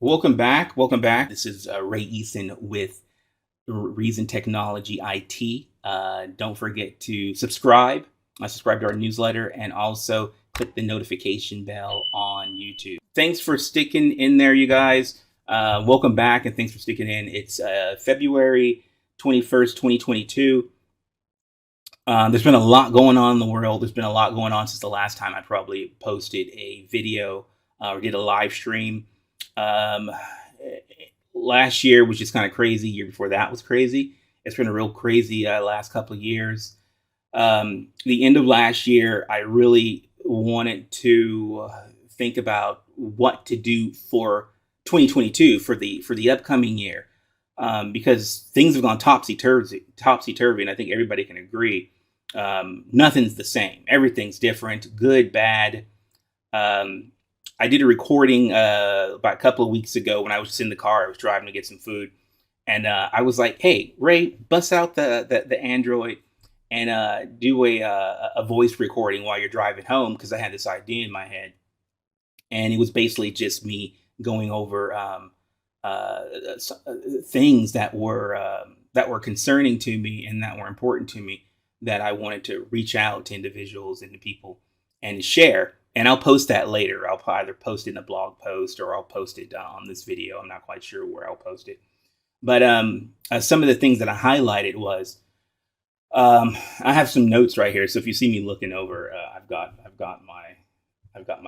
Welcome back. Welcome back. This is Ray Eason with Reason Technology IT. Don't forget to subscribe. Subscribe to our newsletter and also click the notification bell on YouTube. Thanks for sticking in there, you guys. Welcome back and thanks for sticking in. It's February 21st, 2022. There's been a lot going on in the world. There's been a lot going on since the last time I probably posted a video or did a live stream. Last year was just kind of crazy. Year before that was crazy. It's been a real crazy last couple of years. The end of last year, I really wanted to think about what to do for 2022 for the upcoming year, because things have gone topsy-turvy, and I think everybody can agree. Nothing's the same. Everything's different, good, bad. I did a recording about a couple of weeks ago when I was just in the car. I was driving to get some food, and I was like, "Hey, Ray, bust out the Android and do a voice recording while you're driving home," because I had this idea in my head, and it was basically just me going over things that were concerning to me and that were important to me that I wanted to reach out to individuals and to people and share. And I'll post that later. I'll either post it in a blog post or I'll post it on this video. I'm not quite sure where I'll post it. But some of the things that I highlighted was, I have some notes right here. So if you see me looking over, I've got my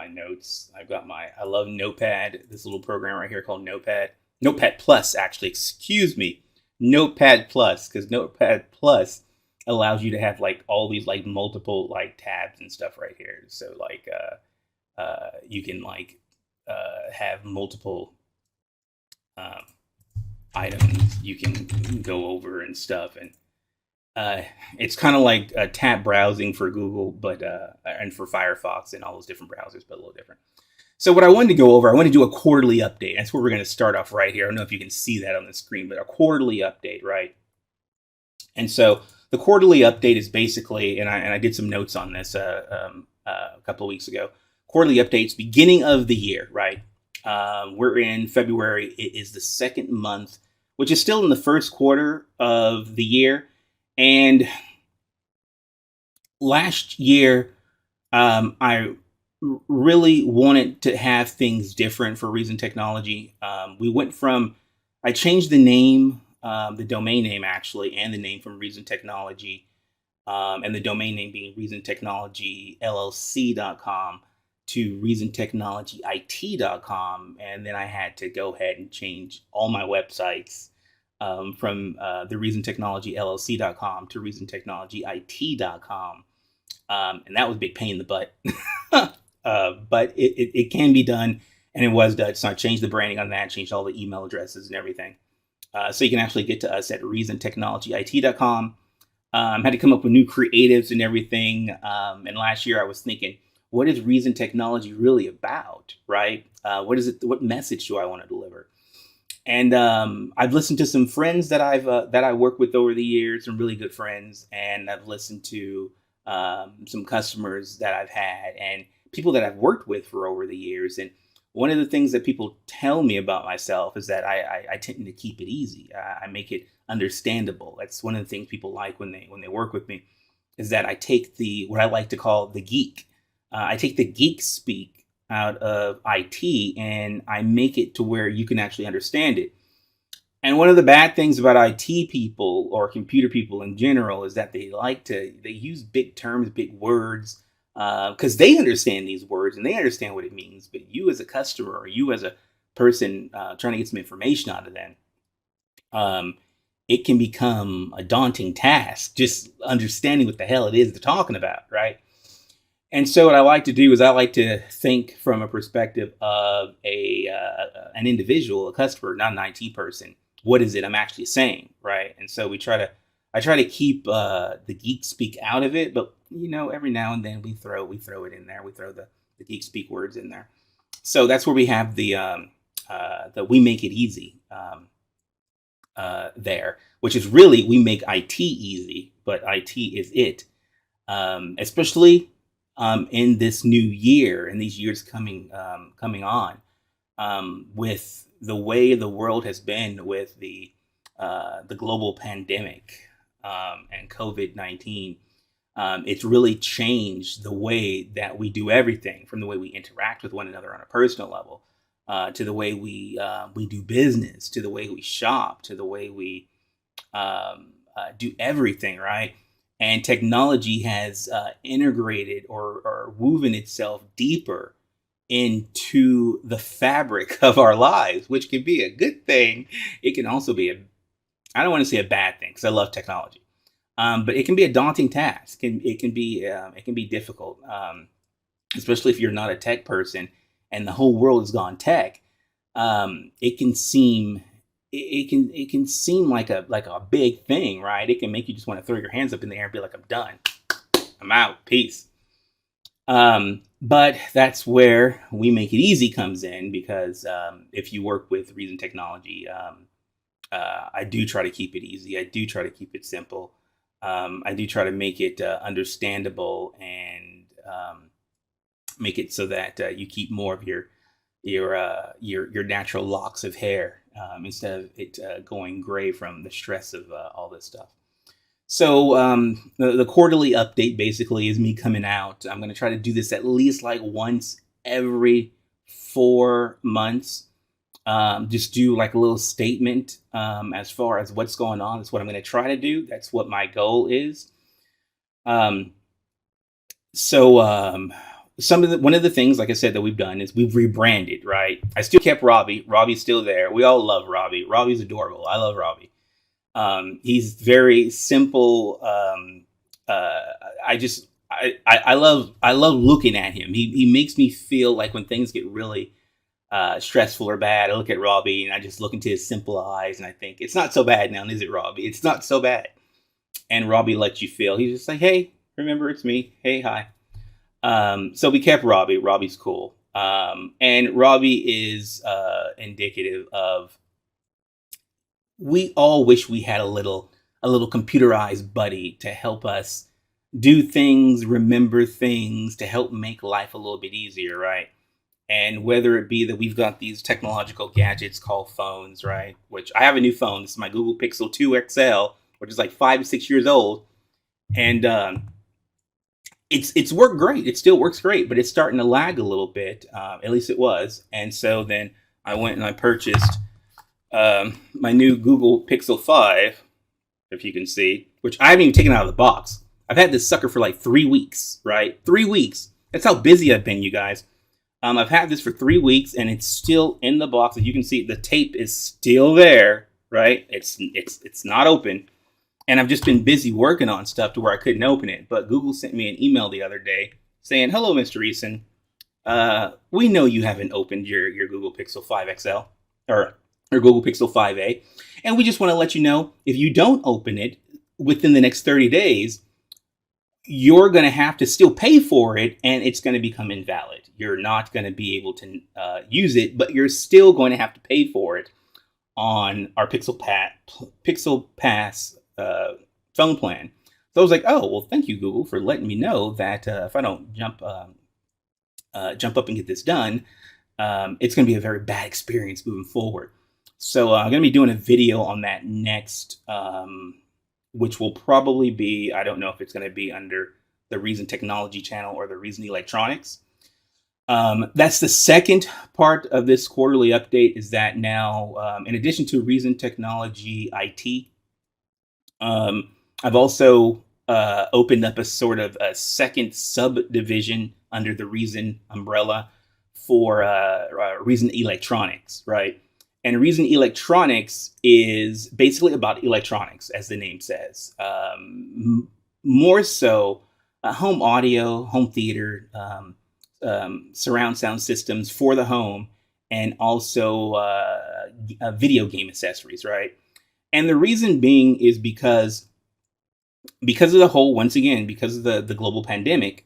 notes. I love Notepad. This little program right here called Notepad Plus, actually. Excuse me, Notepad Plus, because Notepad Plus allows you to have like all these like multiple like tabs and stuff right here. So like you can like have multiple items you can go over and stuff, and it's kind of like tab browsing for Google, but and for Firefox and all those different browsers, but a little different. So what I wanted to go over, I want to do a quarterly update. That's where we're going to start off right here. I don't know if you can see that on the screen, but a quarterly update, right? And so the quarterly update is basically, and I did some notes on this a couple of weeks ago. Quarterly updates, beginning of the year, right? We're in February. It is the second month, which is still in the first quarter of the year. And last year, I really wanted to have things different for Reason Technology. I changed the name, the domain name actually, and the name from Reason Technology, and the domain name being reasontechnologyllc.com to reasontechnologyit.com. And then I had to go ahead and change all my websites from the reasontechnologyllc.com to reasontechnologyit.com. And that was a big pain in the butt. But it can be done, and it was done. So I changed the branding on that, changed all the email addresses and everything. So you can actually get to us at reasontechnologyit.com. Had to come up with new creatives and everything. And last year I was thinking, what is Reason Technology really about, right? What is it? What message do I want to deliver? And I've listened to some friends that I worked with over the years, some really good friends, and I've listened to some customers that I've had and people that I've worked with for over the years. And one of the things that people tell me about myself is that I tend to keep it easy. I make it understandable. That's one of the things people like when they work with me, is that I take what I like to call the geek. I take the geek speak out of IT and I make it to where you can actually understand it. And one of the bad things about IT people or computer people in general is that they use big terms, big words, because they understand these words and they understand what it means. But you as a customer or you as a person trying to get some information out of them, it can become a daunting task just understanding what the hell it is they're talking about, right? And so what I like to do is I like to think from a perspective of an individual, a customer, not an IT person. What is it I'm actually saying, right? And so I try to keep the geek speak out of it, but every now and then we throw it in there. We throw the geek speak words in there. So that's where we have the we make it easy there, which is really we make IT easy, but IT is it, especially in this new year and these years coming on with the way the world has been with the global pandemic and COVID-19, it's really changed the way that we do everything, from the way we interact with one another on a personal level, to the way we do business, to the way we shop, to the way we do everything, right? And technology has integrated or woven itself deeper into the fabric of our lives, which can be a good thing. It can also be I don't want to say a bad thing, because I love technology. But it can be a daunting task. It can be difficult, especially if you're not a tech person and the whole world has gone tech. It can seem like a big thing, right? It can make you just want to throw your hands up in the air and be like, I'm done, I'm out, peace. But that's where We Make It Easy comes in, because if you work with Reason Technology, I do try to keep it easy. I do try to keep it simple. I do try to make it understandable, and make it so that you keep more of your natural locks of hair, instead of it going gray from the stress of all this stuff. So the quarterly update basically is me coming out. I'm going to try to do this at least like once every 4 months. Just do like a little statement as far as what's going on. That's what I'm going to try to do. That's what my goal is. One of the things, like I said, that we've done is we've rebranded, right? I still kept Robbie. Robbie's still there. We all love Robbie. Robbie's adorable. I love Robbie. He's very simple. I love looking at him. He makes me feel like when things get really stressful or bad, I look at Robbie and I just look into his simple eyes and I think, it's not so bad now, is it, Robbie? It's not so bad. And Robbie lets you feel. He's just like, hey, remember, it's me. Hey, hi. So we kept Robbie. Robbie's cool. And Robbie is indicative of, we all wish we had a little computerized buddy to help us do things, remember things, to help make life a little bit easier, right? And whether it be that we've got these technological gadgets called phones, right? Which I have a new phone. This is my Google Pixel 2 XL, which is like 5 to 6 years old. And it's worked great. It still works great, but it's starting to lag a little bit. At least it was. And so then I went and I purchased my new Google Pixel 5, if you can see, which I haven't even taken out of the box. I've had this sucker for like 3 weeks, right? 3 weeks. That's how busy I've been, you guys. I've had this for 3 weeks and it's still in the box. As you can see, the tape is still there, right? It's not open. And I've just been busy working on stuff to where I couldn't open it. But Google sent me an email the other day saying, hello, Mr. Eason. We know you haven't opened your Google Pixel 5 XL or Google Pixel 5a. And we just want to let you know, if you don't open it within the next 30 days, you're going to have to still pay for it and it's going to become invalid. You're not going to be able to use it, but you're still going to have to pay for it on our Pixel Pass phone plan. So I was like, oh, well, thank you, Google, for letting me know that if I don't jump up and get this done, it's going to be a very bad experience moving forward. So I'm going to be doing a video on that next, which will probably be, I don't know if it's going to be under the Reason Technology channel or the Reason Electronics. That's the second part of this quarterly update, is that now, in addition to Reason Technology IT, I've also opened up a sort of a second subdivision under the Reason umbrella for Reason Electronics, right? And Reason Electronics is basically about electronics, as the name says. More so home audio, home theater, surround sound systems for the home, and also video game accessories, right? And the reason being is because of the whole, once again, because of the global pandemic,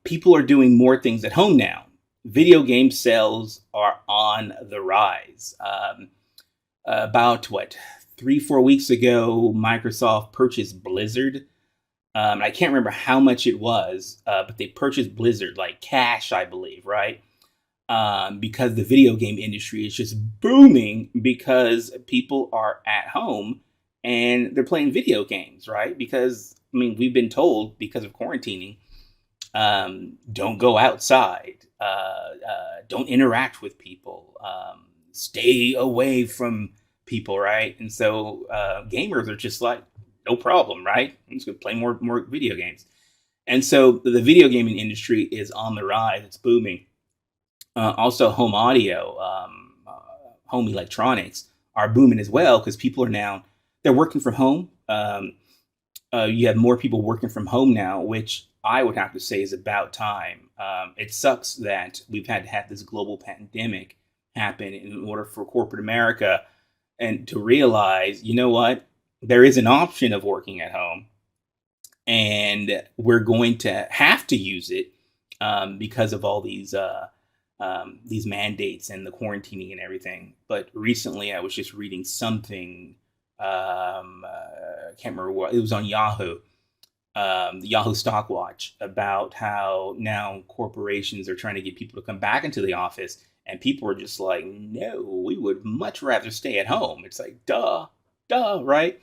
people are doing more things at home now. Video game sales are on the rise. About 3-4 weeks ago, Microsoft purchased Blizzard. I can't remember how much it was, but they purchased Blizzard, like cash, I believe, right? because the video game industry is just booming because people are at home and they're playing video games, right? Because, I mean, we've been told because of quarantining, don't go outside, don't interact with people, stay away from people, right? And so gamers are just like, no problem, right? I'm just gonna play more video games. And so the video gaming industry is on the rise. It's booming. Also, home audio, home electronics are booming as well because people are now they're working from home. You have more people working from home now, which I would have to say is about time. It sucks that we've had to have this global pandemic happen in order for corporate America and to realize, you know what, there is an option of working at home, and we're going to have to use it because of all these mandates and the quarantining and everything. But recently, I was just reading something. I can't remember what it was on Yahoo, the Yahoo Stock Watch, about how now corporations are trying to get people to come back into the office, and people are just like, no, we would much rather stay at home. It's like, duh, right?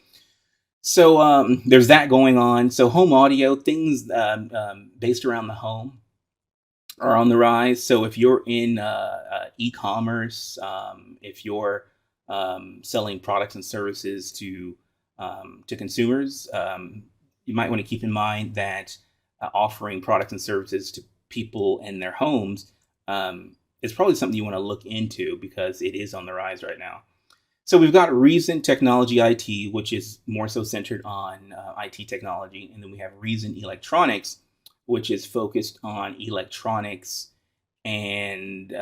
So there's that going on. So home audio things based around the home are on the rise. So if you're in e-commerce, if you're selling products and services to consumers, you might want to keep in mind that offering products and services to people in their homes is probably something you want to look into because it is on the rise right now. So we've got Reason Technology IT, which is more so centered on IT technology. And then we have Reason Electronics, which is focused on electronics and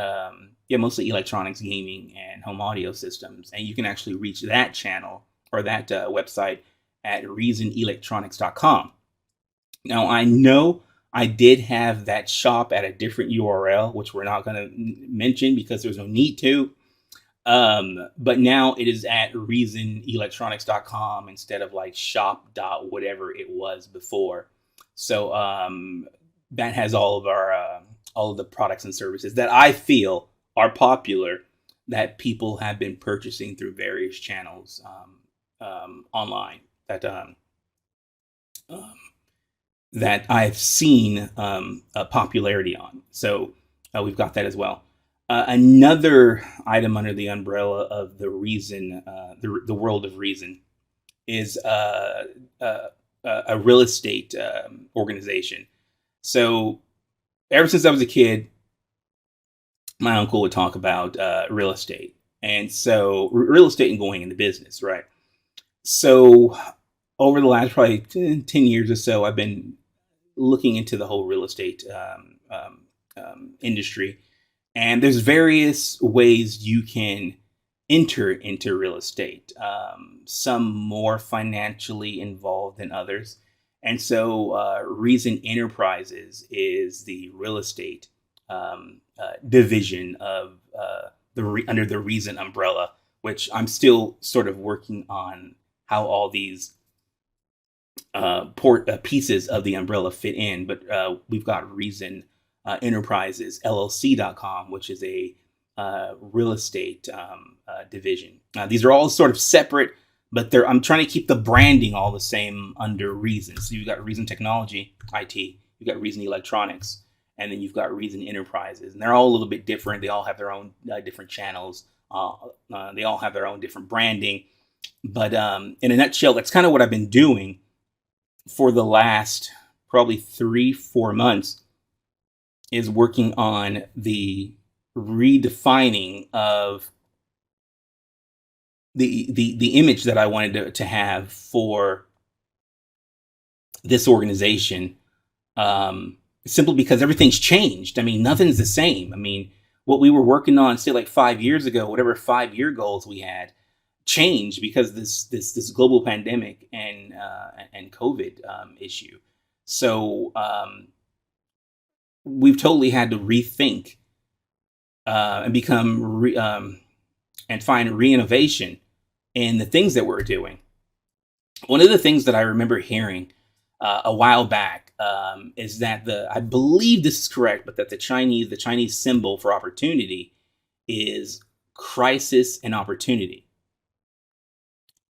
mostly electronics, gaming, and home audio systems. And you can actually reach that channel or that website at reasonelectronics.com. Now, I know I did have that shop at a different URL, which we're not going to mention because there's no need to. But now it is at reasonelectronics.com instead of like shop dot whatever it was before. So that has all of the products and services that I feel are popular that people have been purchasing through various channels online that I've seen a popularity on. So we've got that as well. Another item under the umbrella of the Reason, the world of Reason, is a real estate organization. So ever since I was a kid, my uncle would talk about real estate. And so real estate and going into business, right? So over the last probably 10 years or so, I've been looking into the whole real estate industry. And there's various ways you can enter into real estate, some more financially involved than others. And so Reason Enterprises is the real estate division of under the Reason umbrella, which I'm still sort of working on how all these pieces of the umbrella fit in. But we've got Reason Enterprises, LLC.com, which is a real estate division. These are all sort of separate, but I'm trying to keep the branding all the same under Reason. So you've got Reason Technology, IT, you've got Reason Electronics, and then you've got Reason Enterprises. And they're all a little bit different. They all have their own different channels. They all have their own different branding. But in a nutshell, that's kind of what I've been doing for the last probably 3-4 months, is working on the redefining of the image that I wanted to have for this organization, simply because everything's changed. I mean, nothing's the same. I mean, what we were working on, say like 5 years ago, whatever 5-year goals we had, changed because this global pandemic and COVID issue. So we've totally had to rethink and become and find re-innovation in the things that we're doing. One of the things that I remember hearing a while back, is that I believe this is correct, but that the Chinese symbol for opportunity is crisis and opportunity.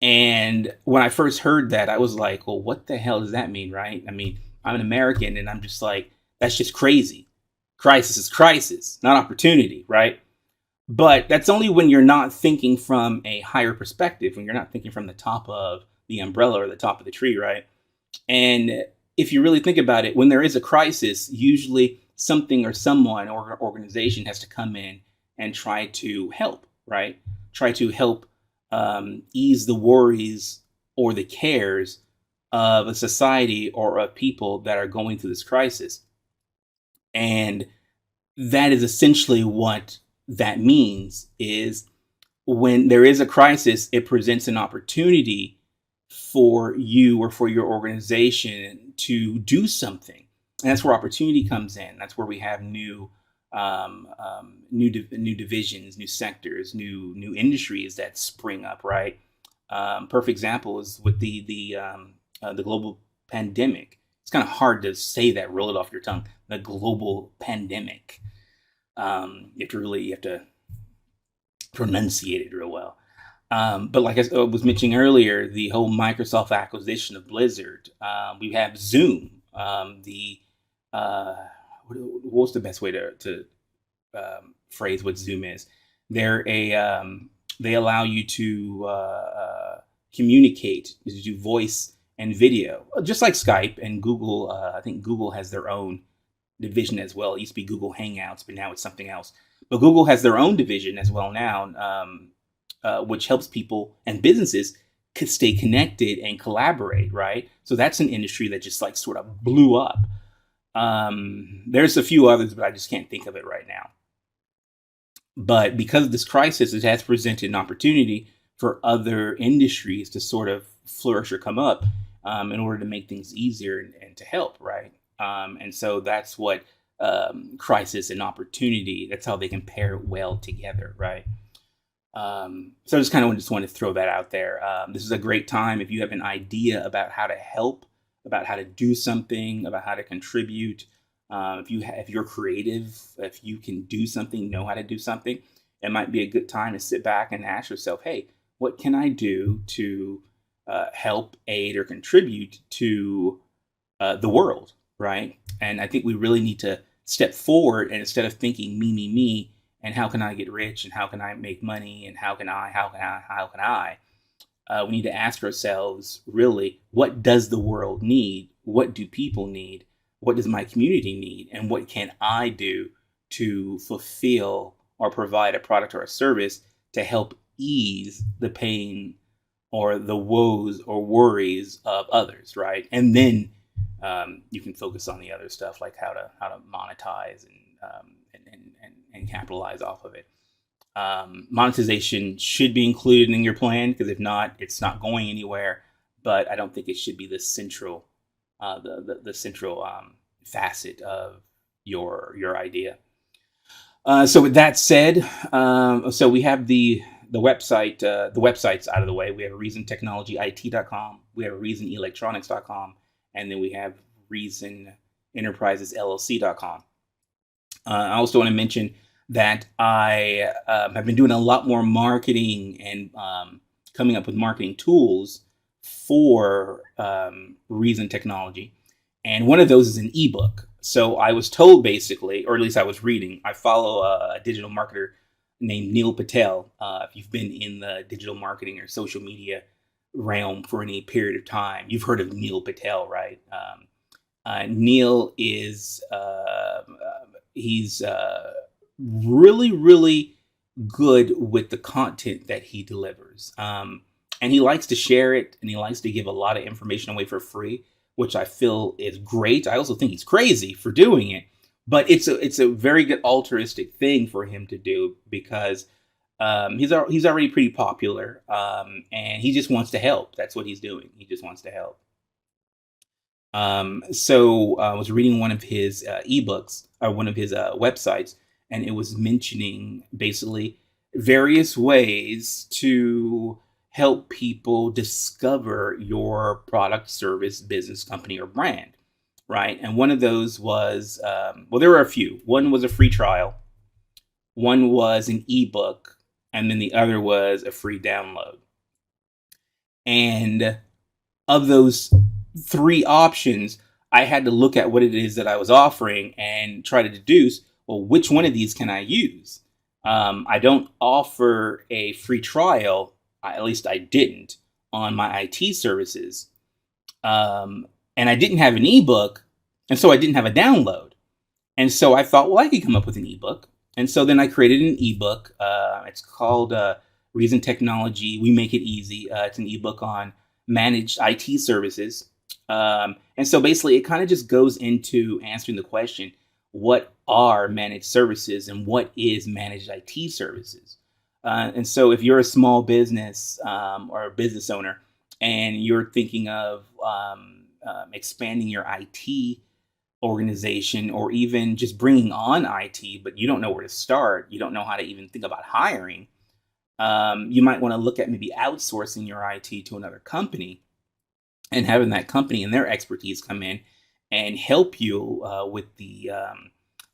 And when I first heard that, I was like, well, what the hell does that mean, right? I mean, I'm an American, and I'm just like, that's just crazy. Crisis is crisis, not opportunity, right? But that's only when you're not thinking from a higher perspective, when you're not thinking from the top of the umbrella or the top of the tree, right? And if you really think about it, when there is a crisis, usually something or someone or organization has to come in and try to help, right? Try to help ease the worries or the cares of a society or of people that are going through this crisis. And that is essentially what that means, is when there is a crisis, it presents an opportunity for you or for your organization to do something. And that's where opportunity comes in. That's where we have new divisions, new sectors, new industries that spring up, right? Perfect example is with the global pandemic. It's kind of hard to say that, roll it off your tongue. The global pandemic. You have to pronunciate it real well. But like I was mentioning earlier, the whole Microsoft acquisition of Blizzard. We have Zoom. What's the best way to phrase what Zoom is? They allow you to communicate, to do voice and video, just like Skype and Google. I think Google has their own division as well. It used to be Google Hangouts, but now it's something else. But Google has their own division as well now, which helps people and businesses could stay connected and collaborate, right? So that's an industry that just like sort of blew up. There's a few others, but I just can't think of it right now. But because of this crisis, it has presented an opportunity for other industries to sort of flourish or come up in order to make things easier and to help, right? And so that's what crisis and opportunity, that's how they can pair well together, right? So I just wanted to throw that out there. This is a great time if you have an idea about how to help, about how to do something, about how to contribute. If you're creative, if you can do something, know how to do something, it might be a good time to sit back and ask yourself, hey, what can I do to help, aid, or contribute to the world, right? And I think we really need to step forward, and instead of thinking me, and how can I get rich, and how can I make money, and how can I, we need to ask ourselves, really, what does the world need? What do people need? What does my community need? And what can I do to fulfill or provide a product or a service to help ease the pain or the woes or worries of others, right? And then you can focus on the other stuff, like how to monetize and capitalize off of it. Monetization should be included in your plan, because if not, it's not going anywhere. But I don't think it should be the central, the central facet of your idea. So with that said, so we have the websites out of the way. We have reasontechnologyit.com, we have reasonelectronics.com, and then we have reasonenterprisesllc.com. I also want to mention that I have been doing a lot more marketing and coming up with marketing tools for Reason Technology. And one of those is an ebook. So I was told, basically, or at least I was reading, I follow a digital marketer named Neil Patel. If you've been in the digital marketing or social media realm for any period of time, you've heard of Neil Patel, right? Neil is, he's really, really good with the content that he delivers. And he likes to share it, and he likes to give a lot of information away for free, which I feel is great. I also think he's crazy for doing it, but it's a very good altruistic thing for him to do, because he's already pretty popular, and he just wants to help. That's what he's doing. He just wants to help. So I was reading one of his ebooks, or one of his websites, and it was mentioning basically various ways to help people discover your product, service, business, company, or brand, right? And one of those was, well, there were a few. One was a free trial, one was an ebook, and then the other was a free download. And of those three options, I had to look at what it is that I was offering and try to deduce, well, which one of these can I use? I don't offer a free trial, at least I didn't, on my IT services. And I didn't have an ebook, and so I didn't have a download. And so I thought, well, I could come up with an ebook. And so then I created an ebook. It's called Reason Technology, We Make It Easy. It's an ebook on managed IT services. And so basically it kind of just goes into answering the question, what are managed services and what is managed IT services? And so if you're a small business or a business owner and you're thinking of expanding your IT organization, or even just bringing on IT, but you don't know where to start, you don't know how to even think about hiring, you might want to look at maybe outsourcing your IT to another company and having that company and their expertise come in and help you with the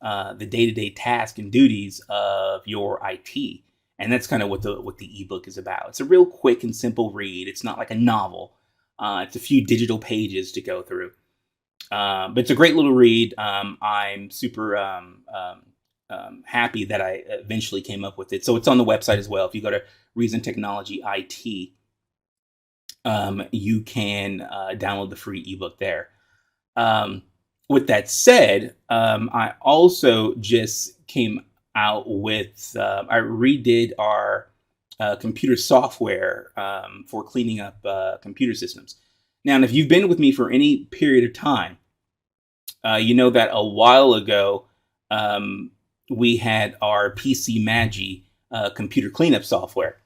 day-to-day tasks and duties of your IT. And that's kind of what the ebook is about. It's a real quick and simple read. It's not like a novel. It's a few digital pages to go through. But it's a great little read. I'm super happy that I eventually came up with it. So it's on the website as well. If you go to Reason Technology IT, you can download the free ebook there. With that said, I also just came out with, I redid our computer software for cleaning up computer systems. Now, if you've been with me for any period of time, you know that a while ago, we had our PC Magi computer cleanup software.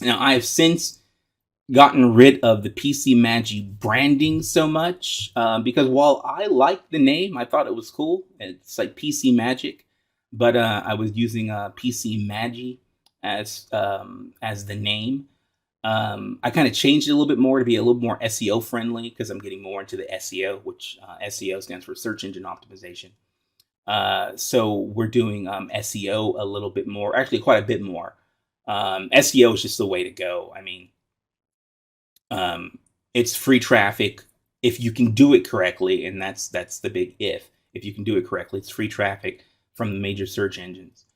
Now, I have since gotten rid of the PC Magi branding so much because while I liked the name, I thought it was cool. It's like PC Magic, but I was using PC Magi as the name. I kind of changed it a little bit more to be a little more SEO friendly because I'm getting more into the SEO, which SEO stands for search engine optimization. So we're doing SEO a little bit more, actually quite a bit more. SEO is just the way to go. I mean, it's free traffic if you can do it correctly, and that's the big if. If you can do it correctly, it's free traffic from the major search engines.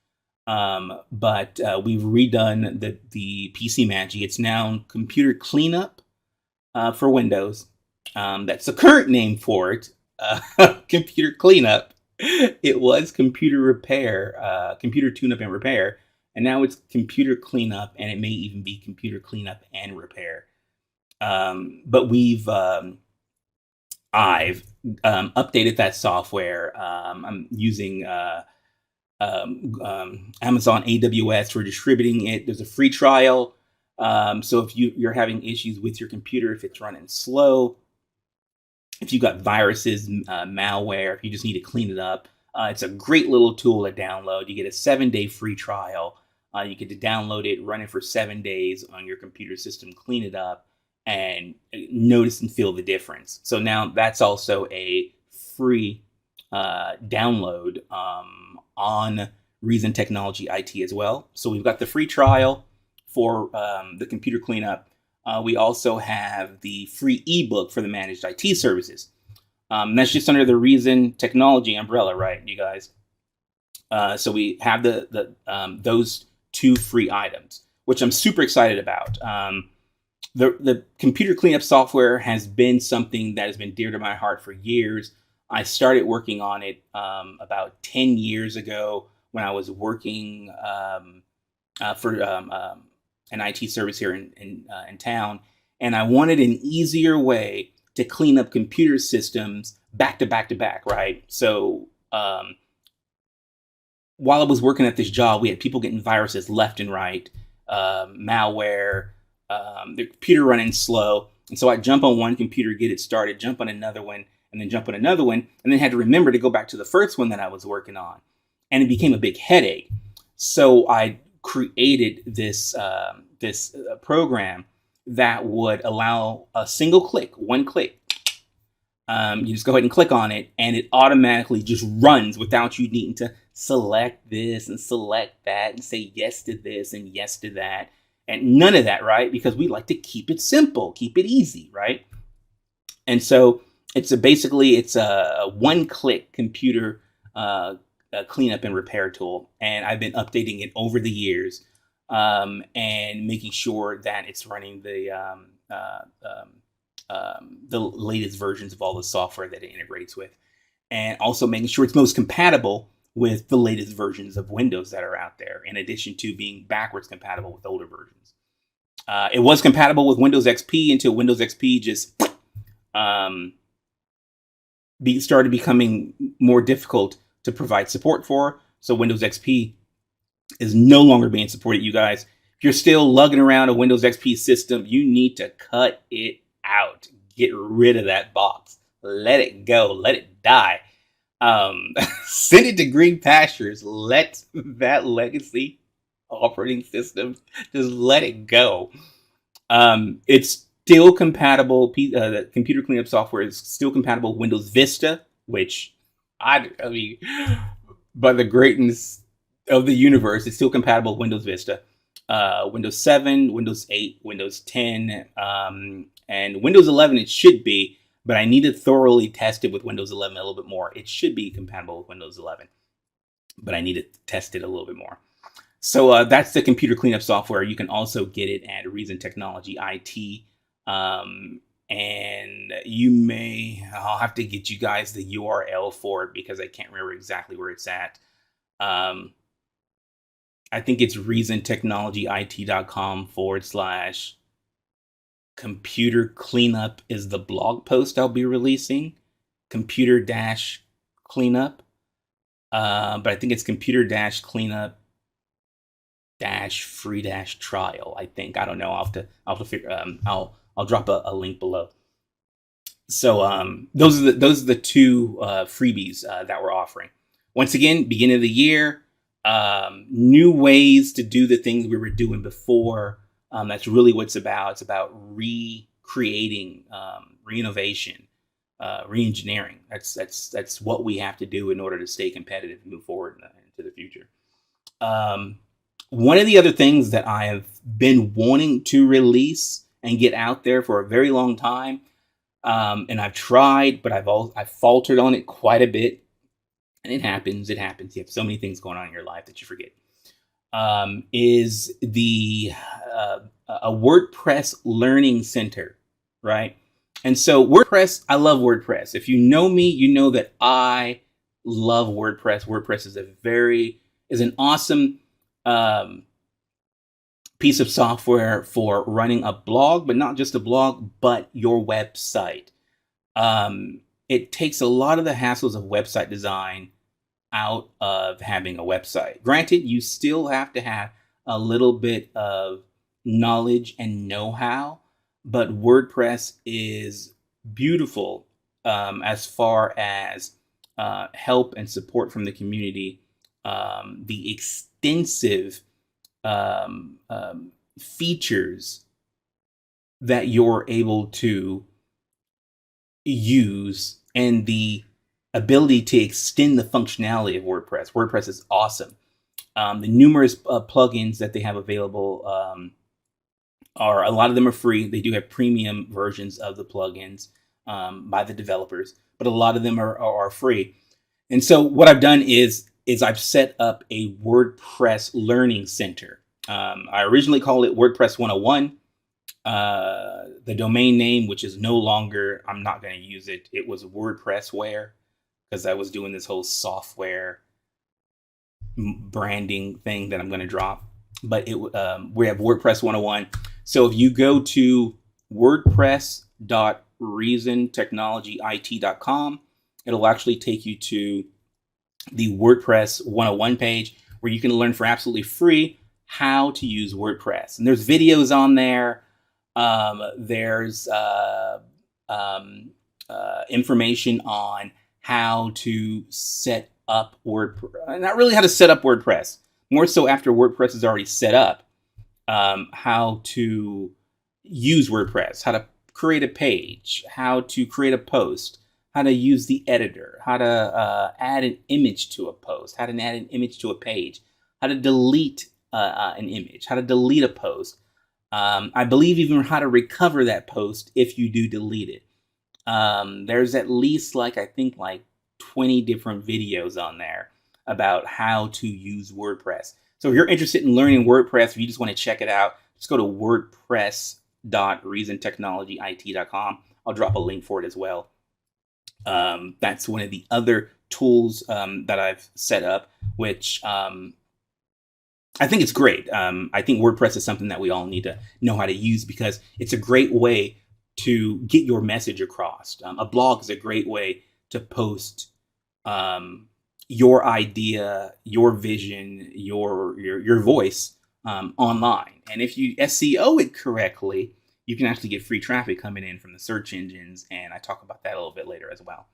But we've redone the PC Magi. It's now computer cleanup for Windows. That's the current name for it. Computer cleanup. It was computer repair, computer tune-up and repair, and now it's computer cleanup, and it may even be computer cleanup and repair. But I've updated that software. I'm using Amazon AWS for distributing it. There's a free trial. So if you're having issues with your computer, if it's running slow, if you've got viruses, malware, if you just need to clean it up, it's a great little tool to download. You get a 7-day free trial. You get to download it, run it for 7 days on your computer system, clean it up, and notice and feel the difference. So now that's also a free download on Reason Technology IT as well. So we've got the free trial for the computer cleanup. We also have the free ebook for the managed IT services. That's just under the Reason Technology umbrella, right, you guys? So we have those two free items, which I'm super excited about. The computer cleanup software has been something that has been dear to my heart for years. I started working on it about 10 years ago when I was working for an IT service here in town. And I wanted an easier way to clean up computer systems back to back to back, right? So while I was working at this job, we had people getting viruses left and right, malware, the computer running slow. And so I'd jump on one computer, get it started, jump on another one, and then jump on another one, and then had to remember to go back to the first one that I was working on. And it became a big headache. So I created this program that would allow a single click, one click. You just go ahead and click on it, and it automatically just runs without you needing to select this and select that and say yes to this and yes to that. And none of that, right? Because we like to keep it simple, keep it easy, right? And so it's basically a one-click computer cleanup and repair tool. And I've been updating it over the years and making sure that it's running the latest versions of all the software that it integrates with, and also making sure it's most compatible with the latest versions of Windows that are out there, in addition to being backwards compatible with older versions. It was compatible with Windows XP until Windows XP just started becoming more difficult to provide support for. So Windows XP is no longer being supported, you guys. If you're still lugging around a Windows XP system, you need to cut it out. Get rid of that box. Let it go. Let it die. Send it to green pastures. Let that legacy operating system just let it go. It's still compatible. The computer cleanup software is still compatible with Windows Vista, which I mean, by the greatness of the universe, it's still compatible with Windows Vista. Windows 7, Windows 8, Windows 10, and Windows 11 it should be, but I need to thoroughly test it with Windows 11 a little bit more. It should be compatible with Windows 11, but I need to test it a little bit more. So that's the computer cleanup software. You can also get it at Reason Technology IT. And I'll have to get you guys the URL for it because I can't remember exactly where it's at. I think it's reasontechnologyit.com/ computer cleanup is the blog post I'll be releasing. Computer-cleanup. But I think it's computer-cleanup free-trial. I think. I don't know. I'll have to figure. I'll drop a link below. So those are the two freebies that we're offering. Once again, beginning of the year, new ways to do the things we were doing before. That's really what it's about. It's about recreating, re-innovation, re-engineering. That's what we have to do in order to stay competitive and move forward into the future. One of the other things that I have been wanting to release and get out there for a very long time, and I've tried, but I've faltered on it quite a bit. And it happens. You have so many things going on in your life that you forget. Is a WordPress learning center, right? And so WordPress, I love WordPress. If you know me, you know that I love WordPress. WordPress is an awesome piece of software for running a blog, but not just a blog, but your website. It takes a lot of the hassles of website design out of having a website. Granted, you still have to have a little bit of knowledge and know-how, but WordPress is beautiful as far as help and support from the community. The extensive features that you're able to use, and the ability to extend the functionality of WordPress. WordPress is awesome. The numerous plugins that they have available a lot of them are free. They do have premium versions of the plugins by the developers, but a lot of them are free. And so what I've done is I've set up a WordPress learning center. I originally called it WordPress 101. The domain name, which is no longer, I'm not going to use it. It was WordPressware, because I was doing this whole software branding thing that I'm going to drop. But we have WordPress 101. So if you go to wordpress.reasontechnologyit.com, it'll actually take you to the WordPress 101 page, where you can learn for absolutely free how to use WordPress. And there's videos on there. There's information on how to set up WordPress. Not really how to set up WordPress, more so after WordPress is already set up. How to use WordPress, how to create a page, how to create a post, how to use the editor, how to add an image to a post, how to add an image to a page, how to delete an image, how to delete a post. I believe even how to recover that post if you do delete it. There's at least I think 20 different videos on there about how to use WordPress. So if you're interested in learning WordPress, if you just want to check it out, just go to wordpress.reasontechnologyit.com. I'll drop a link for it as well. That's one of the other tools that I've set up, which I think it's great. I think WordPress is something that we all need to know how to use because it's a great way to get your message across. A blog is a great way to post your idea, your vision, your voice online. And if you SEO it correctly, you can actually get free traffic coming in from the search engines. And I talk about that a little bit later as well.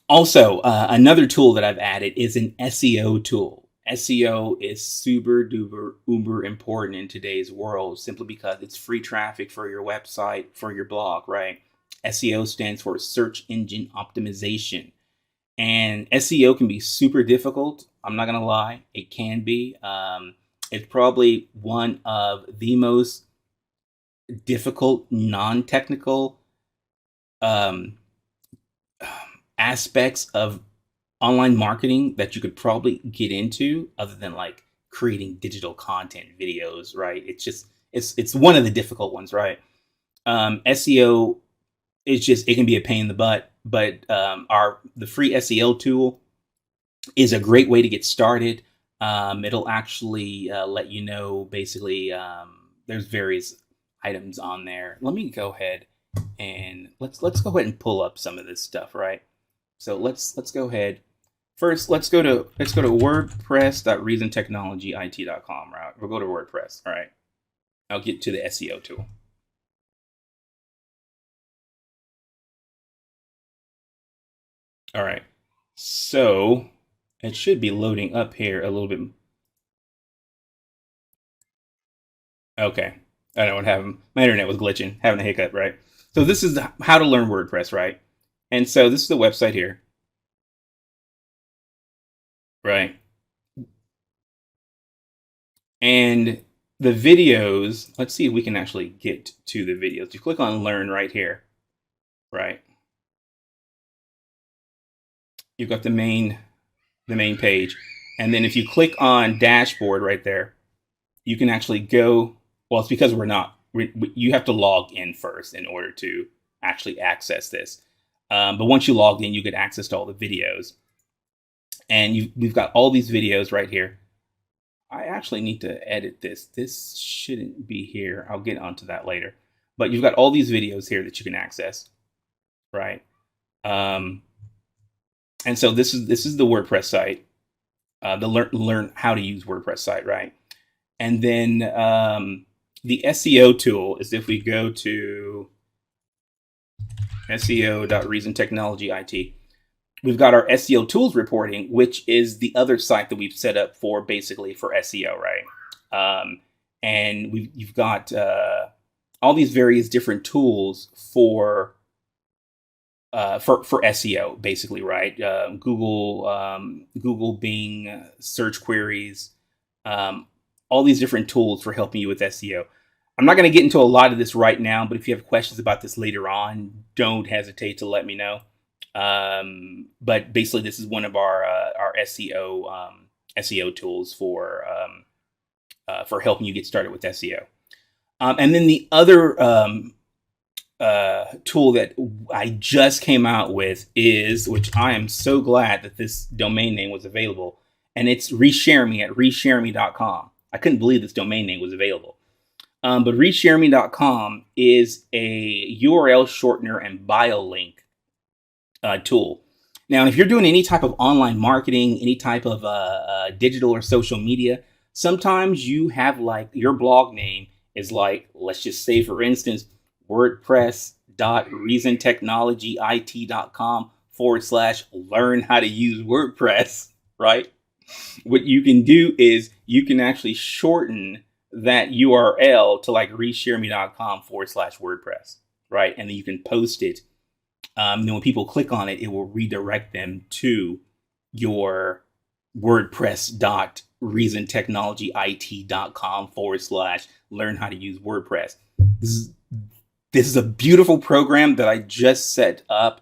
Also, another tool that I've added is an SEO tool. SEO is super duper uber important in today's world simply because it's free traffic for your website, for your blog, right? SEO stands for search engine optimization. And SEO can be super difficult. I'm not going to lie. It can be. It's probably one of the most difficult, non-technical aspects of online marketing that you could probably get into other than creating digital content videos, right? It's one of the difficult ones, right? SEO it can be a pain in the butt, but the free SEO tool is a great way to get started. It'll actually let you know basically there's various items on there. Let me go ahead and let's go ahead and pull up some of this stuff, right? So let's go ahead. First, let's go to wordpress.reasontechnologyit.com, right? We'll go to WordPress, all right? I'll get to the SEO tool. All right, so it should be loading up here a little bit. Okay, I know what happened. My internet was glitching, having a hiccup, right? So this is how to learn WordPress, right? And so this is the website here, right? And the videos, let's see if we can actually get to the videos. You click on learn right here, right? You've got the main page. And then if you click on dashboard right there, you can actually go, well, it's because you have to log in first in order to actually access this. But once you log in, you get access to all the videos. And we've got all these videos right here. I actually need to edit this. This shouldn't be here. I'll get onto that later. But you've got all these videos here that you can access, right? And so this is the WordPress site, the learn how to use WordPress site, right? And then the SEO tool is if we go to SEO.reasontechnologyit. We've got our SEO tools reporting, which is the other site that we've set up for basically for SEO, right? And you've got all these various different tools for SEO, basically, right? Google, Bing, search queries, all these different tools for helping you with SEO. I'm not going to get into a lot of this right now, but if you have questions about this later on, don't hesitate to let me know. But basically, this is one of our SEO tools for helping you get started with SEO. And then the other tool that I just came out with is, which I am so glad that this domain name was available, and it's Reshareme at reshareme.com. I couldn't believe this domain name was available. But reshareme.com is a URL shortener and bio link tool. Now, if you're doing any type of online marketing, any type of digital or social media, sometimes you have your blog name is let's just say, for instance, wordpress.reasontechnologyit.com/learn how to use WordPress, right? What you can do is you can actually shorten that URL to like reshareme.com/WordPress, right? And then you can post it. Then when people click on it, it will redirect them to your WordPress.reasontechnologyit.com/learn how to use WordPress. This is a beautiful program that I just set up.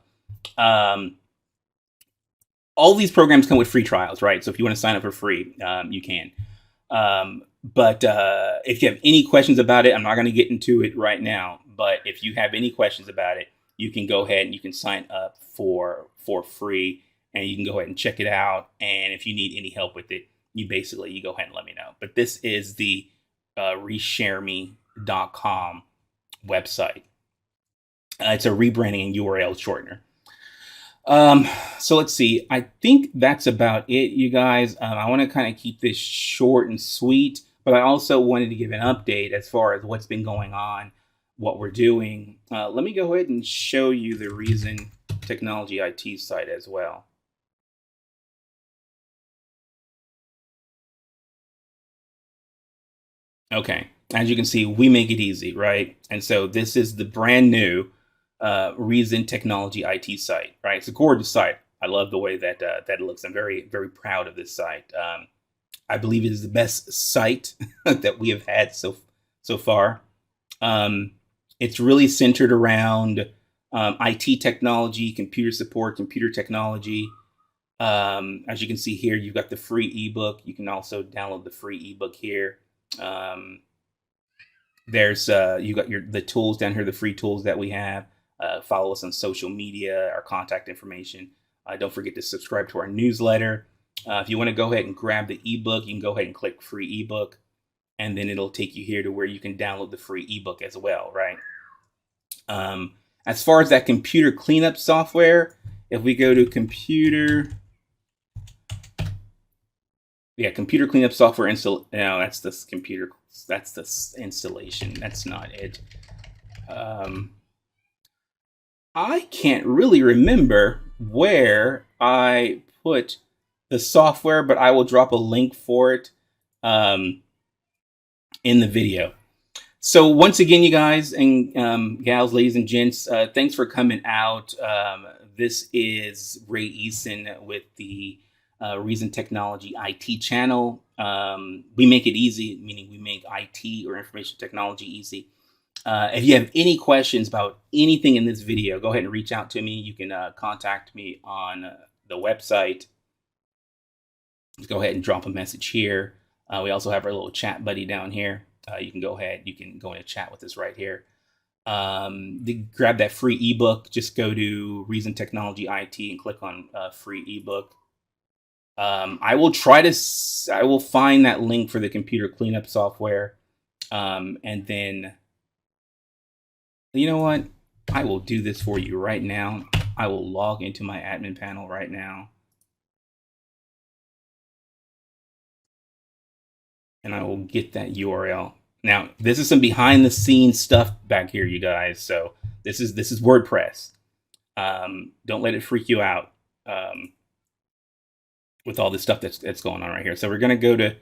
All these programs come with free trials, right? So if you want to sign up for free, you can. But if you have any questions about it, I'm not going to get into it right now. But if you have any questions about it, you can go ahead and you can sign up for free, and you can go ahead and check it out. And if you need any help with it, you go ahead and let me know. But this is the reshareme.com website. It's a rebranding and URL shortener. So let's see. I think that's about it, you guys. I want to kind of keep this short and sweet, but I also wanted to give an update as far as what's been going on, what we're doing. Let me go ahead and show you the Reason Technology IT site as well. Okay, as you can see, we make it easy, right? And so this is the brand new Reason Technology IT site, right? It's a gorgeous site. I love the way that that looks. I'm very, very proud of this site. I believe it is the best site that we have had so far. It's really centered around IT technology, computer support, computer technology. As you can see here, you've got the free ebook. You can also download the free ebook here. There's you got the tools down here, the free tools that we have. Follow us on social media, our contact information. Don't forget to subscribe to our newsletter. If you want to go ahead and grab the ebook, you can go ahead and click free ebook, and then it'll take you here to where you can download the free ebook as well, right? As far as that computer cleanup software, if we go to computer cleanup software install. No, that's this computer. That's the installation. That's not it. I can't really remember where I put the software, but I will drop a link for it in the video. So once again, you guys and gals, ladies and gents, thanks for coming out. This is Ray Eason with the Reason Technology IT channel. We make it easy, meaning we make IT or information technology easy. If you have any questions about anything in this video, go ahead and reach out to me. You can contact me on the website. Just go ahead and drop a message here. We also have our little chat buddy down here. You can go ahead, you can go in a chat with us right here. Grab that free ebook. Just go to Reason Technology IT and click on free ebook. I will find that link for the computer cleanup software. And then, you know what? I will do this for you right now. I will log into my admin panel right now. And I will get that URL. Now, this is some behind the scenes stuff back here, you guys. So this is WordPress. Don't let it freak you out with all this stuff that's going on right here. So we're going to go to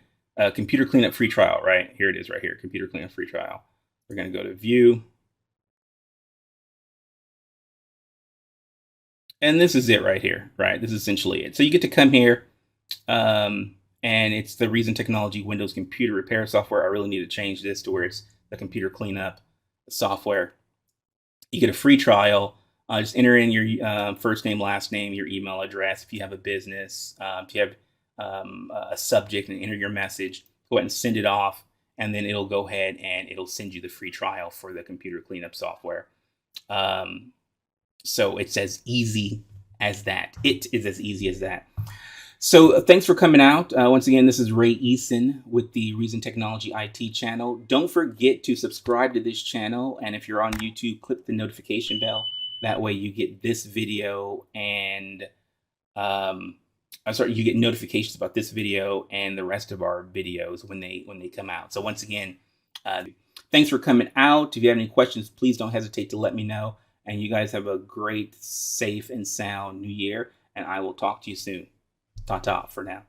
computer cleanup free trial, right? Here it is right here, computer cleanup free trial. We're going to go to view. And this is it right here, right? This is essentially it. So you get to come here, and it's the Reason Technology Windows computer repair software. I really need to change this to where it's the computer cleanup software. You get a free trial. Just enter in your first name, last name, your email address. If you have a business, if you have a subject, and enter your message, go ahead and send it off, and then it'll go ahead and it'll send you the free trial for the computer cleanup software. So it's as easy as that. It is as easy as that. So thanks for coming out. Once again, this is Ray Eason with the Reason Technology IT channel. Don't forget to subscribe to this channel. And if you're on YouTube, click the notification bell. That way you get this video and you get notifications about this video and the rest of our videos when they come out. So once again, thanks for coming out. If you have any questions, please don't hesitate to let me know. And you guys have a great, safe, and sound new year. And I will talk to you soon. Ta-ta for now.